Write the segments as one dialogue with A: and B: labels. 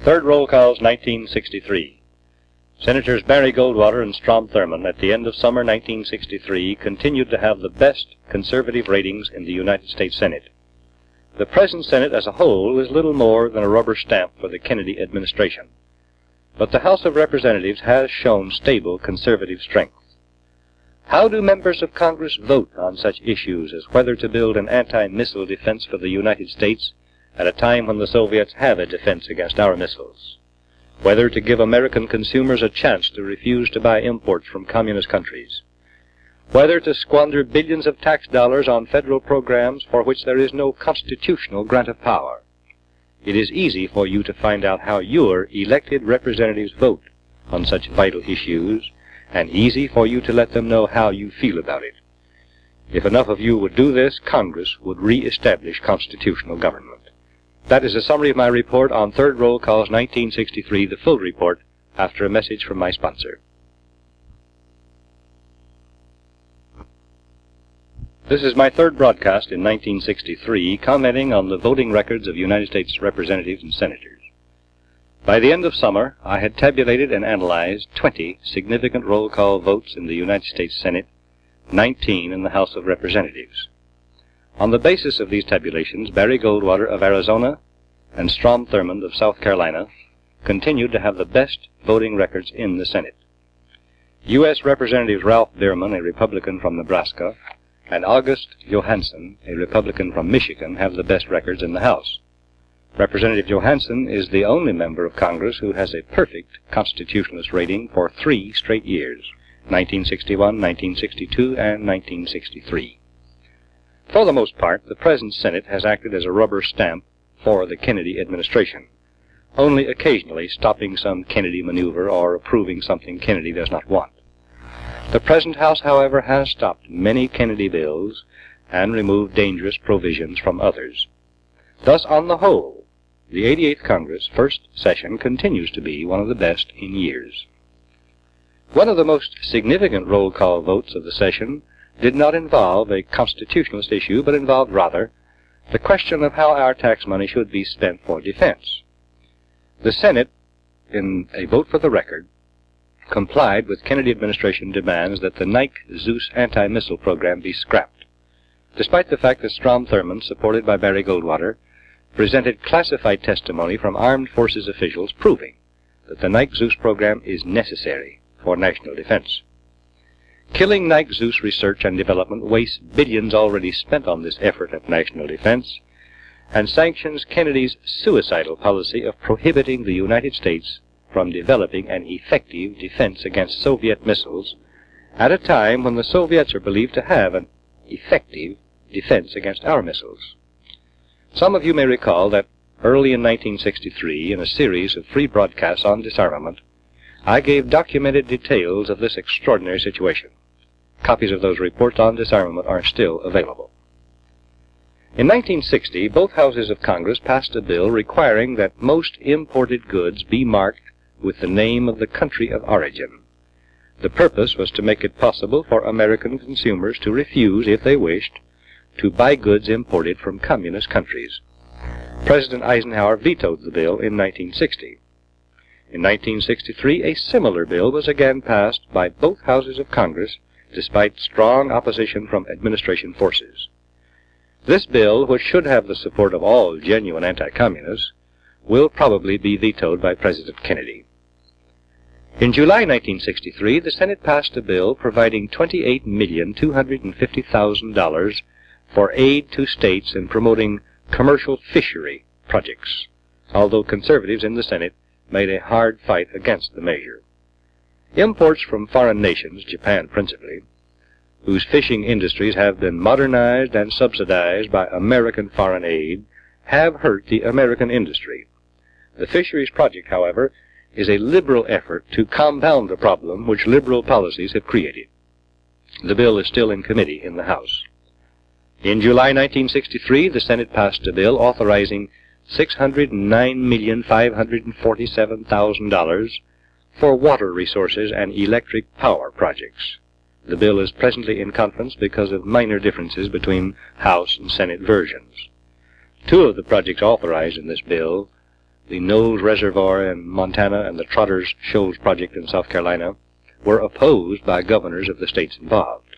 A: Third roll calls 1963. Senators Barry Goldwater and Strom Thurmond at the end of summer 1963 continued to have the best conservative ratings in the United States Senate. The present Senate as a whole is little more than a rubber stamp for the Kennedy administration. But the House of Representatives has shown stable conservative strength. How do members of Congress vote on such issues as whether to build an anti-missile defense for the United States at a time when the Soviets have a defense against our missiles? Whether to give American consumers a chance to refuse to buy imports from communist countries? Whether to squander billions of tax dollars on federal programs for which there is no constitutional grant of power? It is easy for you to find out how your elected representatives vote on such vital issues, and easy for you to let them know how you feel about it. If enough of you would do this, Congress would re-establish constitutional government. That is a summary of my report on Third Roll Calls 1963, the full report, after a message from my sponsor. This is my third broadcast in 1963, commenting on the voting records of United States representatives and senators. By the end of summer, I had tabulated and analyzed 20 significant roll call votes in the United States Senate, 19 in the House of Representatives. On the basis of these tabulations, Barry Goldwater of Arizona and Strom Thurmond of South Carolina continued to have the best voting records in the Senate. U.S. Representatives Ralph Bierman, a Republican from Nebraska, and August Johansson, a Republican from Michigan, have the best records in the House. Representative Johansson is the only member of Congress who has a perfect constitutionalist rating for 3 straight years, 1961, 1962, and 1963. For the most part, the present Senate has acted as a rubber stamp for the Kennedy administration, only occasionally stopping some Kennedy maneuver or approving something Kennedy does not want. The present House, however, has stopped many Kennedy bills and removed dangerous provisions from others. Thus, on the whole, the 88th Congress first session continues to be one of the best in years. One of the most significant roll call votes of the session did not involve a constitutionalist issue, but involved rather the question of how our tax money should be spent for defense. The Senate, in a vote for the record, complied with Kennedy administration demands that the Nike Zeus anti-missile program be scrapped, despite the fact that Strom Thurmond, supported by Barry Goldwater, presented classified testimony from armed forces officials proving that the Nike Zeus program is necessary for national defense. Killing Nike Zeus research and development wastes billions already spent on this effort at national defense, and sanctions Kennedy's suicidal policy of prohibiting the United States from developing an effective defense against Soviet missiles at a time when the Soviets are believed to have an effective defense against our missiles. Some of you may recall that early in 1963, in a series of free broadcasts on disarmament, I gave documented details of this extraordinary situation. Copies of those reports on disarmament are still available. In 1960, both houses of Congress passed a bill requiring that most imported goods be marked with the name of the country of origin. The purpose was to make it possible for American consumers to refuse, if they wished, to buy goods imported from communist countries. President Eisenhower vetoed the bill in 1960. In 1963, a similar bill was again passed by both houses of Congress, despite strong opposition from administration forces. This bill, which should have the support of all genuine anti-communists, will probably be vetoed by President Kennedy. In July 1963, the Senate passed a bill providing $28,250,000 for aid to states in promoting commercial fishery projects, although conservatives in the Senate made a hard fight against the measure. Imports from foreign nations, Japan principally, whose fishing industries have been modernized and subsidized by American foreign aid, have hurt the American industry. The fisheries project, however, is a liberal effort to compound the problem which liberal policies have created. The bill is still in committee in the House. In July 1963, the Senate passed a bill authorizing $609,547,000 for water resources and electric power projects. The bill is presently in conference because of minor differences between House and Senate versions. 2 of the projects authorized in this bill the Knowles Reservoir in Montana and the Trotters Shoals Project in South Carolina, were opposed by governors of the states involved.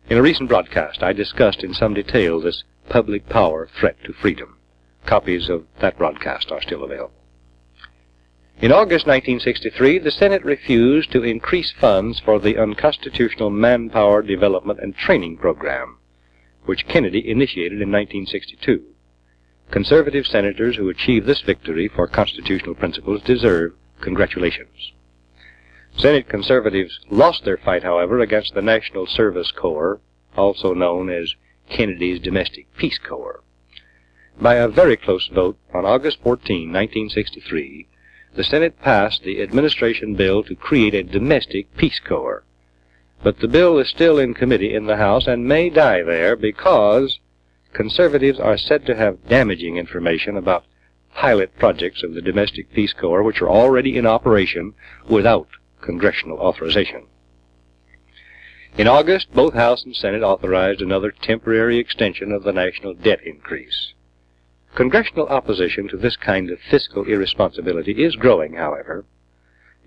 A: In a recent broadcast, I discussed in some detail this public power threat to freedom. Copies of that broadcast are still available. In August 1963, the Senate refused to increase funds for the unconstitutional Manpower Development and Training Program, which Kennedy initiated in 1962. Conservative senators who achieved this victory for constitutional principles deserve congratulations. Senate conservatives lost their fight, however, against the National Service Corps, also known as Kennedy's Domestic Peace Corps. By a very close vote on August 14, 1963, the Senate passed the administration bill to create a Domestic Peace Corps. But the bill is still in committee in the House and may die there because conservatives are said to have damaging information about pilot projects of the Domestic Peace Corps which are already in operation without congressional authorization. In August, both House and Senate authorized another temporary extension of the national debt increase. Congressional opposition to this kind of fiscal irresponsibility is growing, however.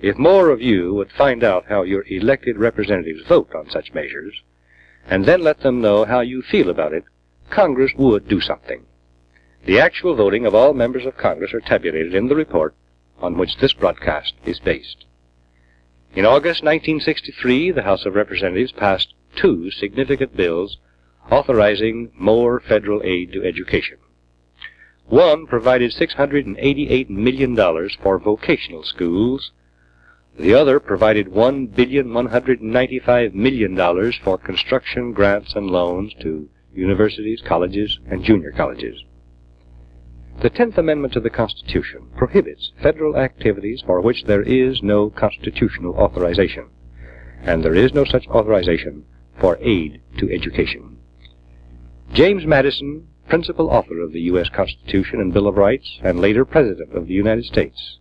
A: If more of you would find out how your elected representatives vote on such measures, and then let them know how you feel about it, Congress would do something. The actual voting of all members of Congress are tabulated in the report on which this broadcast is based. In August 1963, the House of Representatives passed two significant bills authorizing more federal aid to education. One provided $688 million for vocational schools. The other provided $1,195 million for construction grants and loans to universities, colleges, and junior colleges. The 10th Amendment to the Constitution prohibits federal activities for which there is no constitutional authorization, and there is no such authorization for aid to education. James Madison, principal author of the U.S. Constitution and Bill of Rights, and later President of the United States,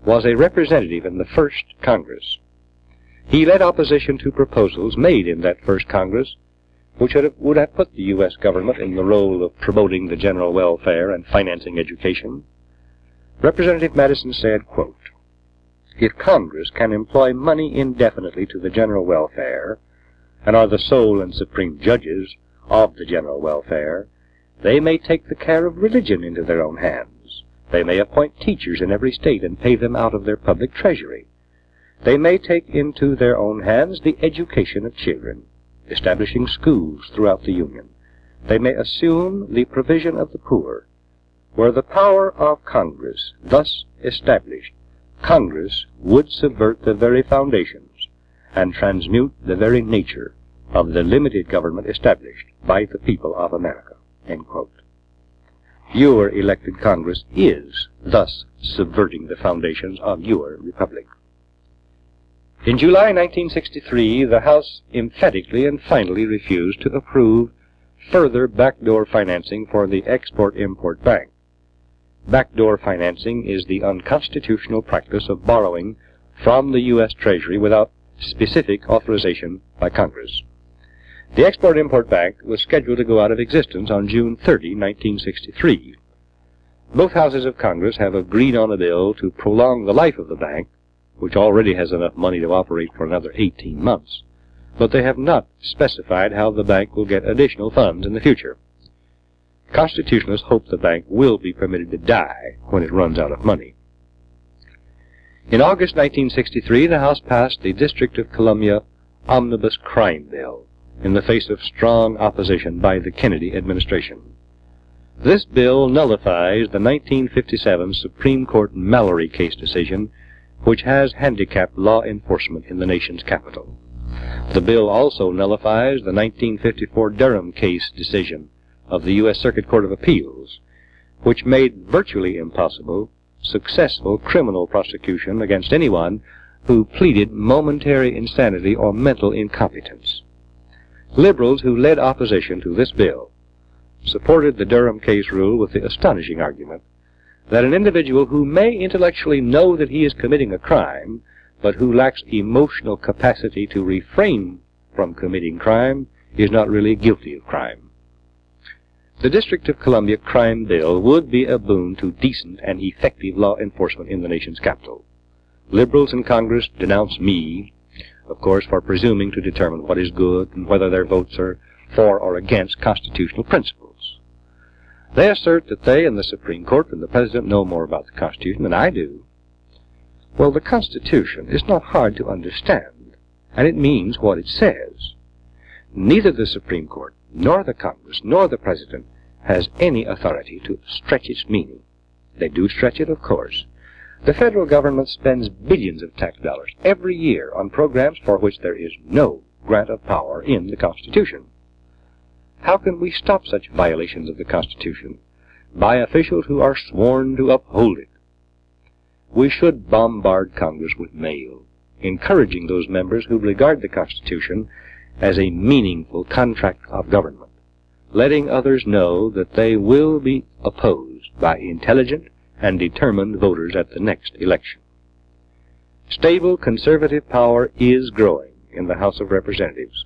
A: was a representative in the first Congress. He led opposition to proposals made in that first Congress which would have put the U.S. government in the role of promoting the general welfare and financing education. Representative Madison said, quote, "If Congress can employ money indefinitely to the general welfare, and are the sole and supreme judges of the general welfare, they may take the care of religion into their own hands. They may appoint teachers in every state and pay them out of their public treasury. They may take into their own hands the education of children, establishing schools throughout the Union. They may assume the provision of the poor. Were the power of Congress thus established, Congress would subvert the very foundations and transmute the very nature of the limited government established by the people of America." End quote. Your elected Congress is thus subverting the foundations of your republic. In July 1963, the House emphatically and finally refused to approve further backdoor financing for the Export-Import Bank. Backdoor financing is the unconstitutional practice of borrowing from the U.S. Treasury without specific authorization by Congress. The Export-Import Bank was scheduled to go out of existence on June 30, 1963. Both houses of Congress have agreed on a bill to prolong the life of the bank, which already has enough money to operate for another 18 months, but they have not specified how the bank will get additional funds in the future. Constitutionalists hope the bank will be permitted to die when it runs out of money. In August 1963, the House passed the District of Columbia Omnibus Crime Bill in the face of strong opposition by the Kennedy administration. This bill nullifies the 1957 Supreme Court Mallory case decision, which has handicapped law enforcement in the nation's capital. The bill also nullifies the 1954 Durham case decision of the U.S. Circuit Court of Appeals, which made virtually impossible successful criminal prosecution against anyone who pleaded momentary insanity or mental incompetence. Liberals who led opposition to this bill supported the Durham case rule with the astonishing argument that an individual who may intellectually know that he is committing a crime, but who lacks emotional capacity to refrain from committing crime, is not really guilty of crime. The District of Columbia crime bill would be a boon to decent and effective law enforcement in the nation's capital. Liberals in Congress denounce me, of course, for presuming to determine what is good and whether their votes are for or against constitutional principles. They assert that they and the Supreme Court and the President know more about the Constitution than I do. Well, the Constitution is not hard to understand, and it means what it says. Neither the Supreme Court, nor the Congress, nor the President has any authority to stretch its meaning. They do stretch it, of course. The federal government spends billions of tax dollars every year on programs for which there is no grant of power in the Constitution. How can we stop such violations of the Constitution? By officials who are sworn to uphold it. We should bombard Congress with mail, encouraging those members who regard the Constitution as a meaningful contract of government, letting others know that they will be opposed by intelligent and determined voters at the next election. Stable conservative power is growing in the House of Representatives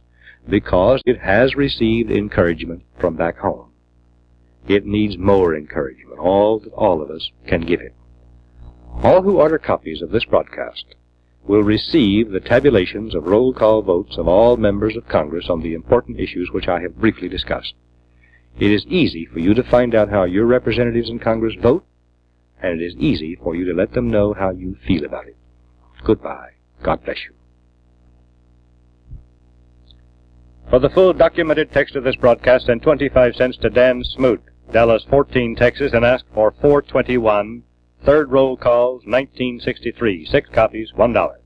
A: because it has received encouragement from back home. It needs more encouragement, all that all of us can give it. All who order copies of this broadcast will receive the tabulations of roll call votes of all members of Congress on the important issues which I have briefly discussed. It is easy for you to find out how your representatives in Congress vote, and it is easy for you to let them know how you feel about it. Goodbye. God bless you. For the full documented text of this broadcast, send 25 cents to Dan Smoot, Dallas 14, Texas, and ask for 421, third roll calls, 1963, 6 copies, $1.